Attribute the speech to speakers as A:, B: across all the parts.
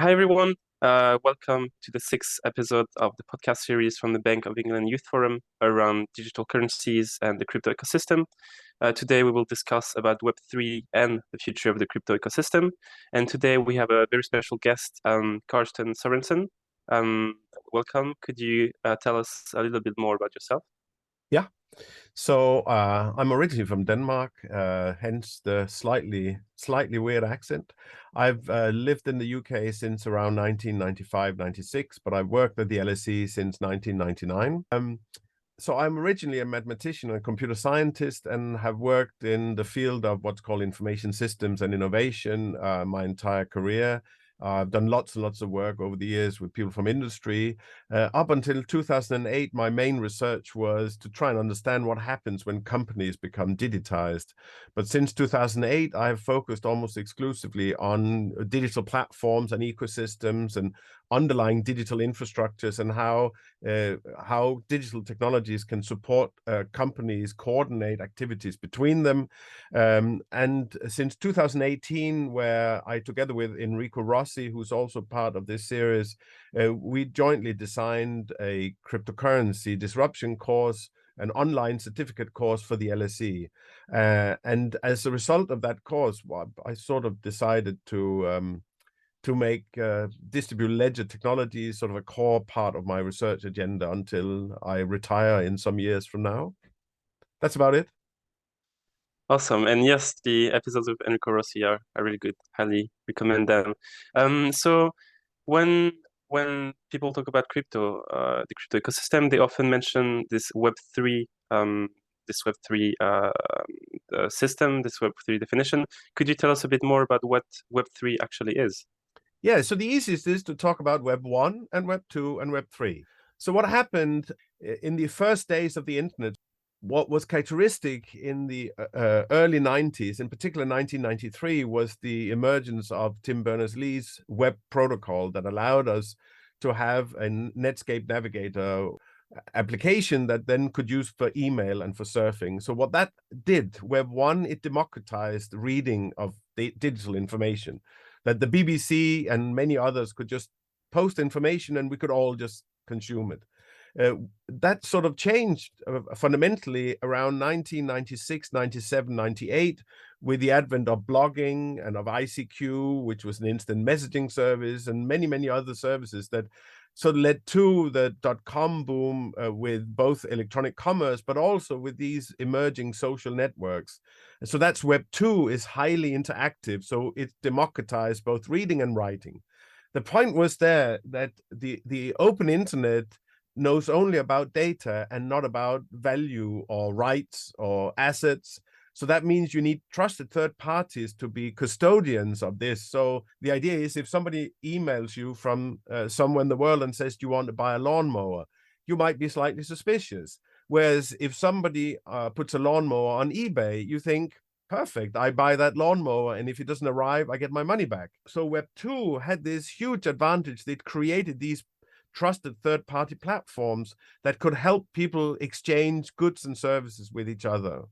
A: Hi, everyone. Welcome to the sixth episode of the podcast series from the Bank of England Youth Forum around digital currencies and the crypto ecosystem. Today, we will discuss about Web3 and the future of the crypto ecosystem. And today, we have a very special guest, Carsten Sorensen. Welcome. Could you tell us a little bit more about yourself?
B: Yeah. So I'm originally from Denmark, hence the slightly weird accent. I've lived in the UK since around 1995, 96, but I've worked at the LSE since 1999. So I'm originally a mathematician and computer scientist and have worked in the field of what's called information systems and innovation my entire career. I've done lots and lots of work over the years with people from industry. Up until 2008, my main research was to try and understand what happens when companies become digitized. But since 2008, I have focused almost exclusively on digital platforms and ecosystems and underlying digital infrastructures and how digital technologies can support companies coordinate activities between them. And since 2018, where I, together with Enrico Rossi, who's also part of this series, we jointly designed a cryptocurrency disruption course, an online certificate course for the LSE. And as a result of that course, I sort of decided to make distributed ledger technology sort of a core part of my research agenda until I retire in some years from now. That's about it.
A: Awesome. And yes, the episodes of Enrico Rossi are really good. Highly recommend them. So when people talk about crypto, the crypto ecosystem, they often mention this Web3 system, this Web3 definition. Could you tell us a bit more about what Web3 actually is?
B: Yeah, so the easiest is to talk about Web 1 and Web 2 and Web 3. So what happened in the first days of the internet, what was characteristic in the early 90s, in particular 1993, was the emergence of Tim Berners-Lee's web protocol that allowed us to have a Netscape Navigator application that then could use for email and for surfing. So what that did, Web 1, it democratized reading of digital information, that the BBC and many others could just post information and we could all just consume it. That sort of changed fundamentally around 1996, 97, 98 with the advent of blogging and of ICQ, which was an instant messaging service, and many, many other services that sort of led to the .com boom with both electronic commerce, but also with these emerging social networks. So that's Web 2 is highly interactive. So it democratized both reading and writing. The point was there that the open internet knows only about data and not about value or rights or assets. So that means you need trusted third parties to be custodians of this. So the idea is if somebody emails you from somewhere in the world and says, do you want to buy a lawnmower? You might be slightly suspicious. Whereas if somebody puts a lawnmower on eBay, you think, perfect, I buy that lawnmower, and if it doesn't arrive, I get my money back. So Web 2 had this huge advantage. It created these trusted third-party platforms that could help people exchange goods and services with each other,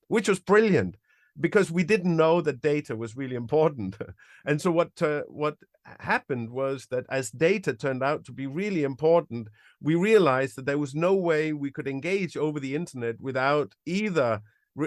B: which was brilliant because we didn't know that data was really important. And so what happened was that as data turned out to be really important, we realized that there was no way we could engage over the internet without either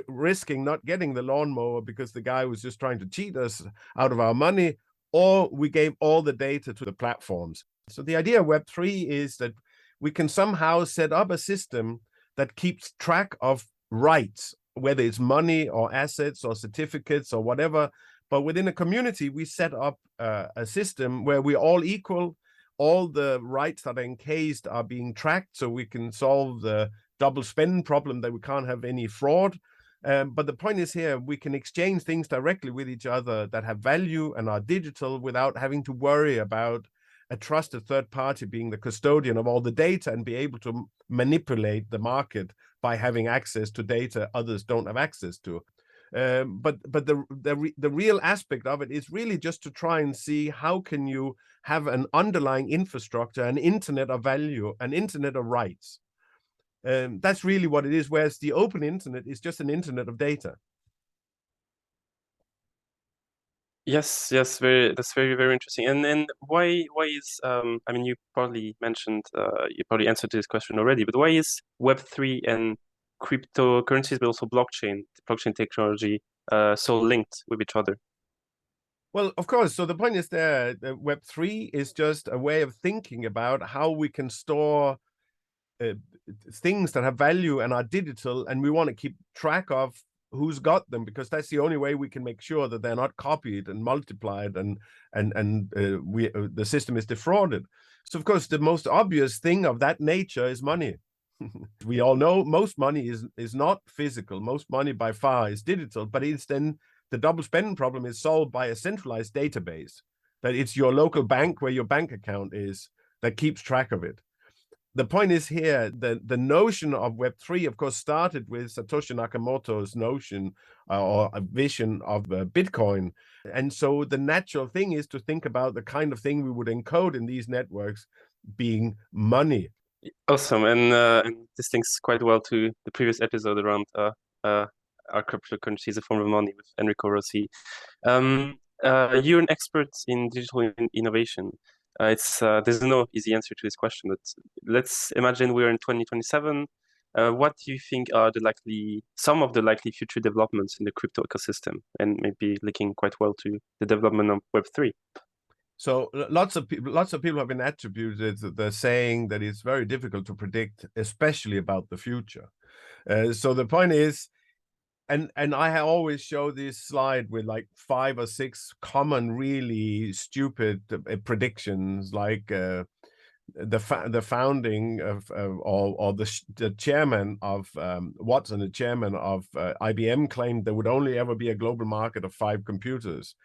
B: risking not getting the lawnmower because the guy was just trying to cheat us out of our money, or we gave all the data to the platforms. So the idea of Web 3 is that we can somehow set up a system that keeps track of rights, whether it's money or assets or certificates or whatever. But within a community, we set up a system where we're all equal. All the rights that are encased are being tracked so we can solve the double spend problem that we can't have any fraud. But the point is here, we can exchange things directly with each other that have value and are digital without having to worry about a trusted third party being the custodian of all the data and be able to manipulate the market by having access to data others don't have access to. But the real aspect of it is really just to try and see how can you have an underlying infrastructure, an internet of value, an internet of rights. That's really what it is, whereas the open internet is just an internet of data.
A: Yes, yes, that's very interesting. And why is I mean you probably mentioned you probably answered this question already, but why is Web3 and cryptocurrencies, but also blockchain technology so linked with each other?
B: Well, of course. So the point is that Web3 is just a way of thinking about how we can store uh, things that have value and are digital, and we want to keep track of who's got them, because that's the only way we can make sure that they're not copied and multiplied and the system is defrauded. So of course the most obvious thing of that nature is money. We all know most money is not physical. Most money by far is digital, but it's then the double spending problem is solved by a centralized database, that it's your local bank where your bank account is that keeps track of it. The point is here, the notion of Web3, of course, started with Satoshi Nakamoto's notion or a vision of Bitcoin. And so the natural thing is to think about the kind of thing we would encode in these networks being money.
A: Awesome, and this links quite well to the previous episode around are cryptocurrencies a form of money with Enrico Rossi. You're an expert in digital innovation. It's there's no easy answer to this question, but let's imagine we're in 2027. What do you think are some of the likely future developments in the crypto ecosystem, and maybe linking quite well to the development of Web3?
B: So lots of people have been attributed the saying that it's very difficult to predict, especially about the future. So the point is, and I always show this slide with like 5 or 6 common, really stupid predictions, like the founding of or the chairman of Watson, the chairman of IBM, claimed there would only ever be a global market of 5 computers.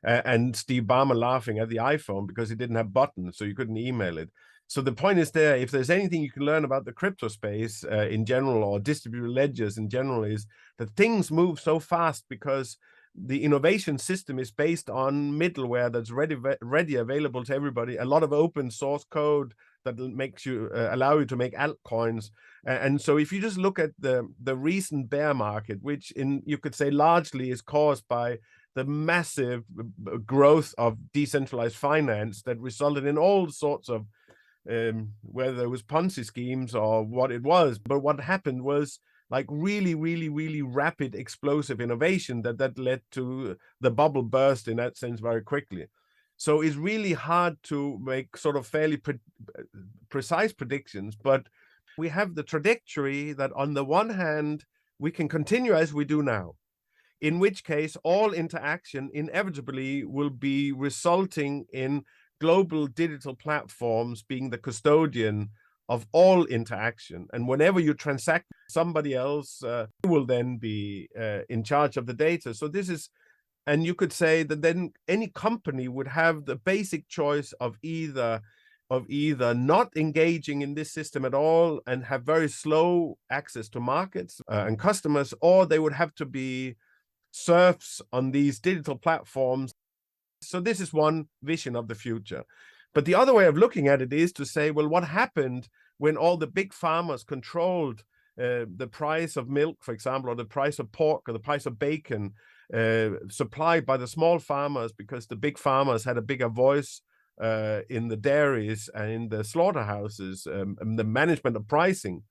B: And Steve Ballmer laughing at the iPhone because it didn't have buttons, so you couldn't email it. So the point is there, if there's anything you can learn about the crypto space in general, or distributed ledgers in general, is that things move so fast because the innovation system is based on middleware that's ready available to everybody, a lot of open source code that makes you allow you to make altcoins. And so if you just look at the recent bear market, which you could say largely is caused by the massive growth of decentralized finance that resulted in all sorts of whether it was Ponzi schemes or what it was. But what happened was like really rapid explosive innovation that led to the bubble burst in that sense very quickly. So it's really hard to make sort of fairly precise predictions, but we have the trajectory that on the one hand, we can continue as we do now, in which case all interaction inevitably will be resulting in global digital platforms being the custodian of all interaction. And whenever you transact, somebody else will then be in charge of the data. So this is, and you could say that then any company would have the basic choice of either not engaging in this system at all and have very slow access to markets and customers, or they would have to be serfs on these digital platforms. So this is one vision of the future. But the other way of looking at it is to say, well, what happened when all the big farmers controlled the price of milk, for example, or the price of pork or the price of bacon supplied by the small farmers, because the big farmers had a bigger voice in the dairies and in the slaughterhouses, and the management of pricing.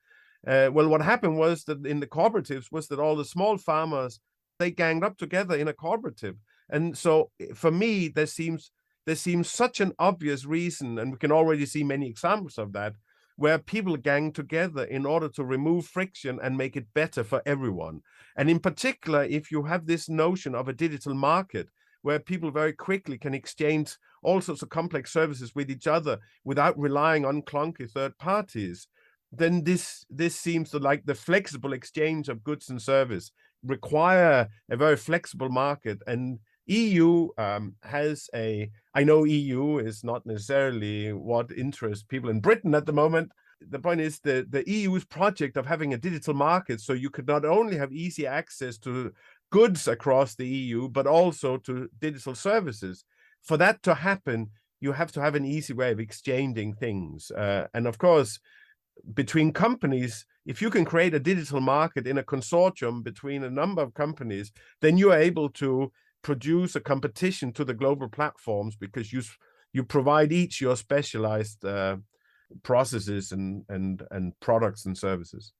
B: Well, what happened was that in the cooperatives was that all the small farmers, they ganged up together in a cooperative. And so for me, there seems such an obvious reason, and we can already see many examples of that, where people gang together in order to remove friction and make it better for everyone. And in particular, if you have this notion of a digital market where people very quickly can exchange all sorts of complex services with each other without relying on clunky third parties, then this seems to, like the flexible exchange of goods and service, require a very flexible market. And EU has I know EU is not necessarily what interests people in Britain at the moment. The point is the EU's project of having a digital market, so you could not only have easy access to goods across the EU, but also to digital services. For that to happen, you have to have an easy way of exchanging things. And of course, between companies, if you can create a digital market in a consortium between a number of companies, then you are able to produce a competition to the global platforms because you provide each your specialized processes and products and services.